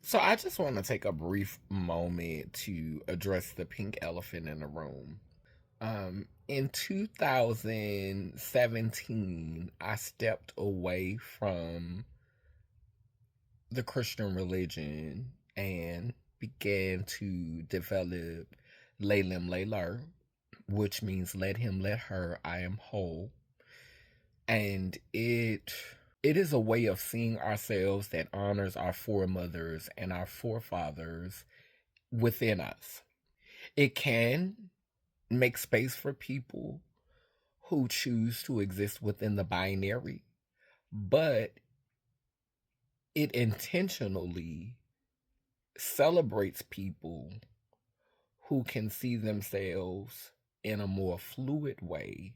So I just want to take a brief moment to address the pink elephant in the room. In 2017, I stepped away from the Christian religion and began to develop Laylim Layler, which means let him, let her, I am whole. And it is a way of seeing ourselves that honors our foremothers and our forefathers within us. It can make space for people who choose to exist within the binary, but it intentionally celebrates people who can see themselves in a more fluid way,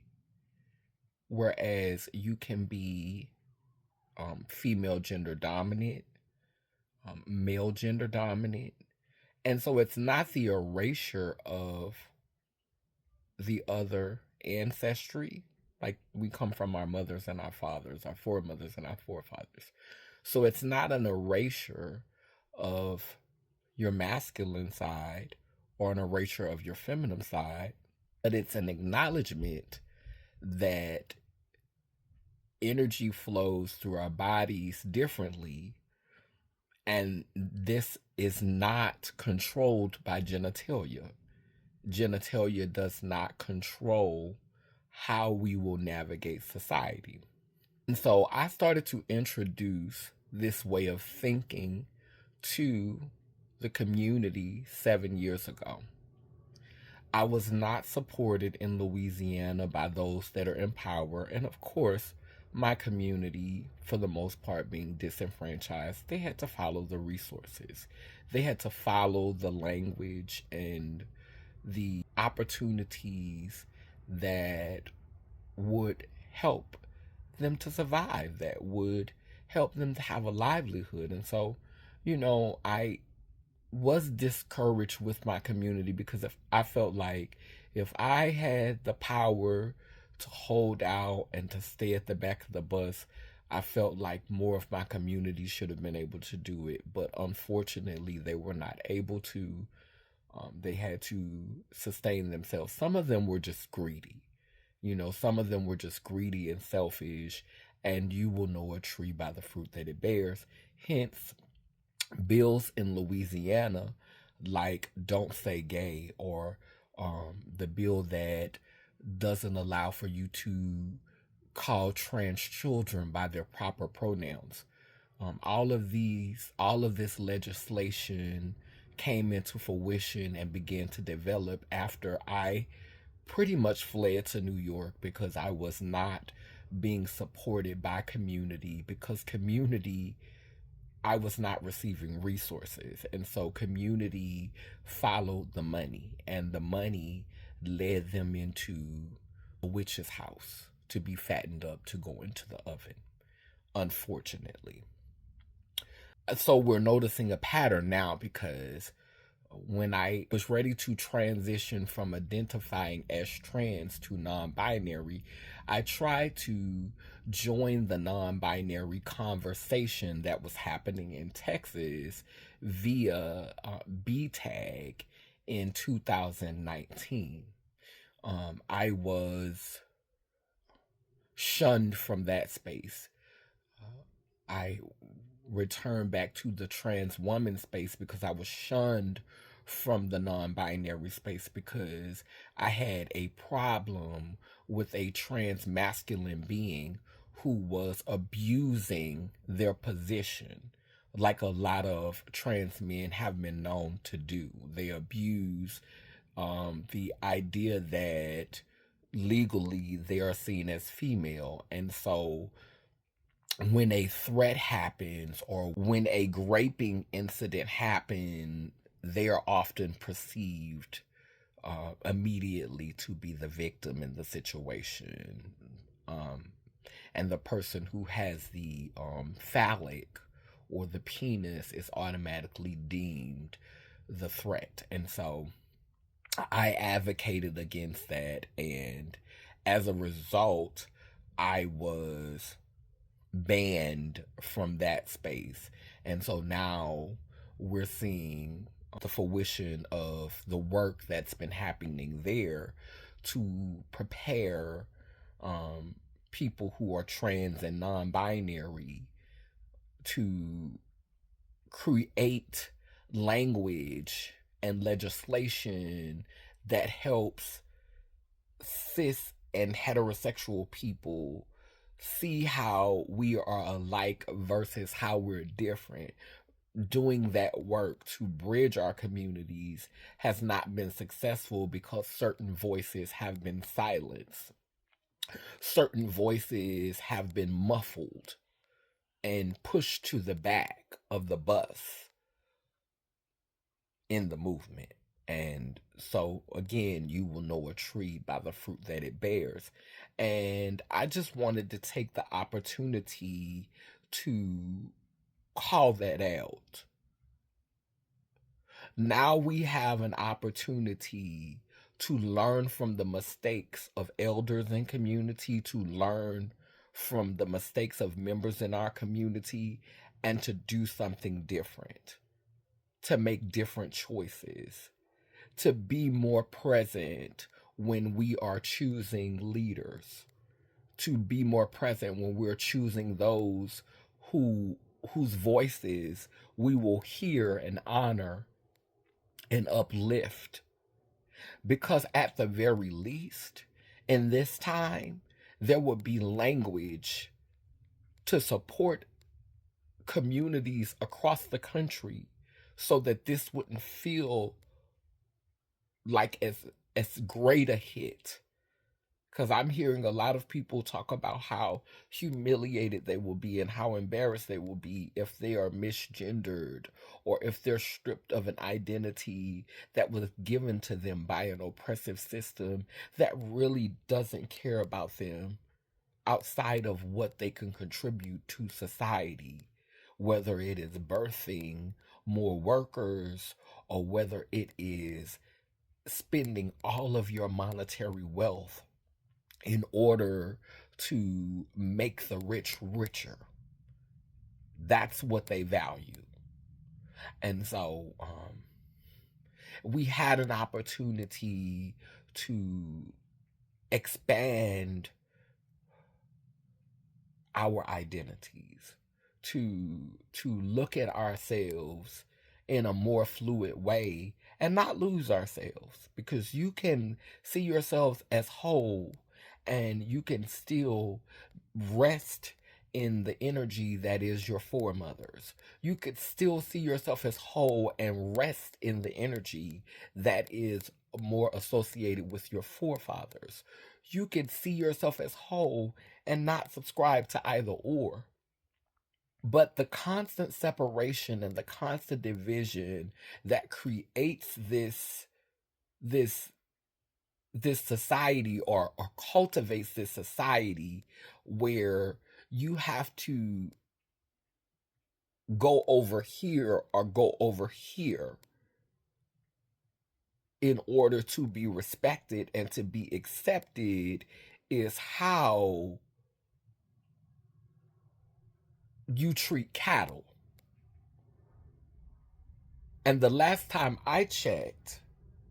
whereas you can be female gender dominant, male gender dominant. And so it's not the erasure of the other ancestry. Like we come from our mothers and our fathers, our foremothers and our forefathers. So it's not an erasure of your masculine side or an erasure of your feminine side, but it's an acknowledgement that energy flows through our bodies differently, and this is not controlled by genitalia. Genitalia does not control how we will navigate society. And so I started to introduce this way of thinking to the community 7 years ago. I was not supported in Louisiana by those that are in power. And of course, my community, for the most part, being disenfranchised, they had to follow the resources. They had to follow the language and the opportunities that would help them to survive, that would help them to have a livelihood. And so, I was discouraged with my community because if I felt like if I had the power to hold out and to stay at the back of the bus, I felt like more of my community should have been able to do it. But unfortunately, they were not able to. They had to sustain themselves. Some of them were just greedy. Some of them were just greedy and selfish, and you will know a tree by the fruit that it bears. Hence, bills in Louisiana like Don't Say Gay, or the bill that doesn't allow for you to call trans children by their proper pronouns. All of this legislation came into fruition and began to develop after I pretty much fled to New York because I was not being supported by community, because community, I was not receiving resources. And so community followed the money, and the money led them into a witch's house to be fattened up to go into the oven, unfortunately. So we're noticing a pattern now because when I was ready to transition from identifying as trans to non binary, I tried to join the non binary conversation that was happening in Texas via BTAG in 2019. I was shunned from that space. I returned back to the trans woman space because I was shunned from the non binary space because I had a problem with a trans masculine being who was abusing their position, like a lot of trans men have been known to do. They abuse the idea that legally they are seen as female. And so when a threat happens or when a graping incident happens, they are often perceived immediately to be the victim in the situation. Um, and the person who has the phallic or the penis is automatically deemed the threat. And so I advocated against that. And as a result, I was banned from that space. And so now we're seeing the fruition of the work that's been happening there to prepare um, people who are trans and non binary to create language and legislation that helps cis and heterosexual people see how we are alike versus how we're different. Doing that work to bridge our communities has not been successful because certain voices have been silenced. Certain voices have been muffled and pushed to the back of the bus in the movement. And so, again, you will know a tree by the fruit that it bears. And I just wanted to take the opportunity to call that out. Now we have an opportunity to learn from the mistakes of elders in community, to learn from the mistakes of members in our community, and to do something different, to make different choices, to be more present when we are choosing leaders, to be more present when we're choosing those whose voices we will hear and honor and uplift. Because at the very least, in this time, there would be language to support communities across the country so that this wouldn't feel like as great a hit. Because I'm hearing a lot of people talk about how humiliated they will be and how embarrassed they will be if they are misgendered or if they're stripped of an identity that was given to them by an oppressive system that really doesn't care about them outside of what they can contribute to society, whether it is birthing more workers or whether it is spending all of your monetary wealth in order to make the rich richer. That's what they value. And so we had an opportunity to expand our identities, to look at ourselves in a more fluid way and not lose ourselves, because you can see yourselves as whole and you can still rest in the energy that is your foremothers. You could still see yourself as whole and rest in the energy that is more associated with your forefathers. You could see yourself as whole and not subscribe to either or. But the constant separation and the constant division that creates this this society, or cultivates this society where you have to go over here or go over here in order to be respected and to be accepted, is how you treat cattle. And the last time I checked,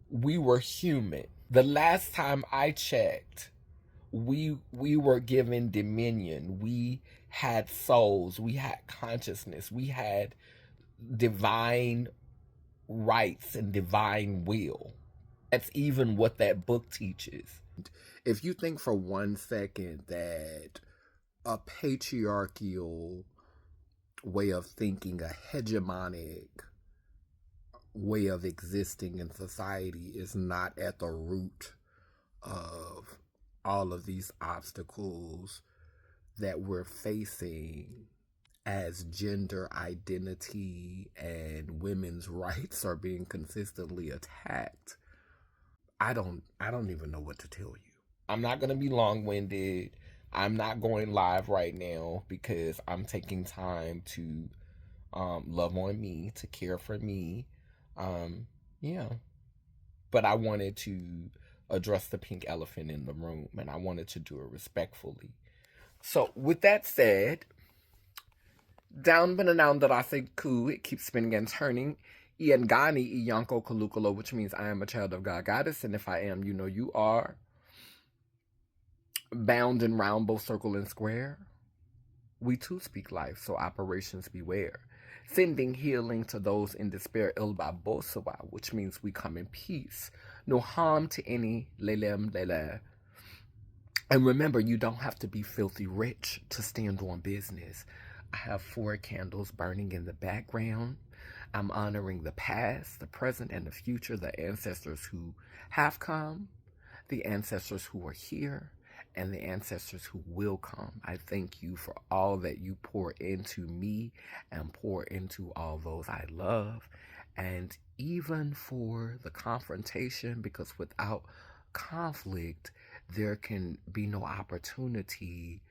we were human. The last time I checked, we were given dominion. We had souls. We had consciousness. We had divine rights and divine will. That's even what that book teaches. If you think for one second that a patriarchal way of thinking, a hegemonic way of existing in society is not at the root of all of these obstacles that we're facing as gender identity and women's rights are being consistently attacked, I don't even know what to tell you. I'm not going to be long-winded. I'm not going live right now because I'm taking time to love on me, to care for me. Yeah. But I wanted to address the pink elephant in the room, and I wanted to do it respectfully. So, with that said, Down Bananown that I say cool, it keeps spinning and turning. Iangani Iyanko Kalukalo, which means I am a child of God Goddess, and if I am, you know you are. Bound and round, both circle and square. We too speak life, so operations beware. Sending healing to those in despair, Ilba Bosawa, which means we come in peace. No harm to any, lelem lele. And remember, you don't have to be filthy rich to stand on business. I have 4 candles burning in the background. I'm honoring the past, the present, and the future, the ancestors who have come, the ancestors who are here, and the ancestors who will come. I thank you for all that you pour into me and pour into all those I love, and even for the confrontation, because without conflict, there can be no opportunity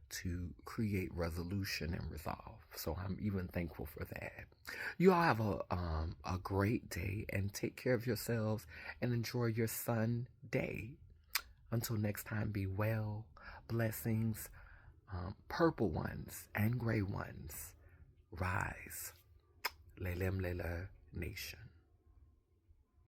to create resolution and resolve. So I'm even thankful for that. You all have a great day, and take care of yourselves and enjoy your Sunday. Until next time, be well. Blessings, purple ones and gray ones. Rise. Lelem Lela Nation.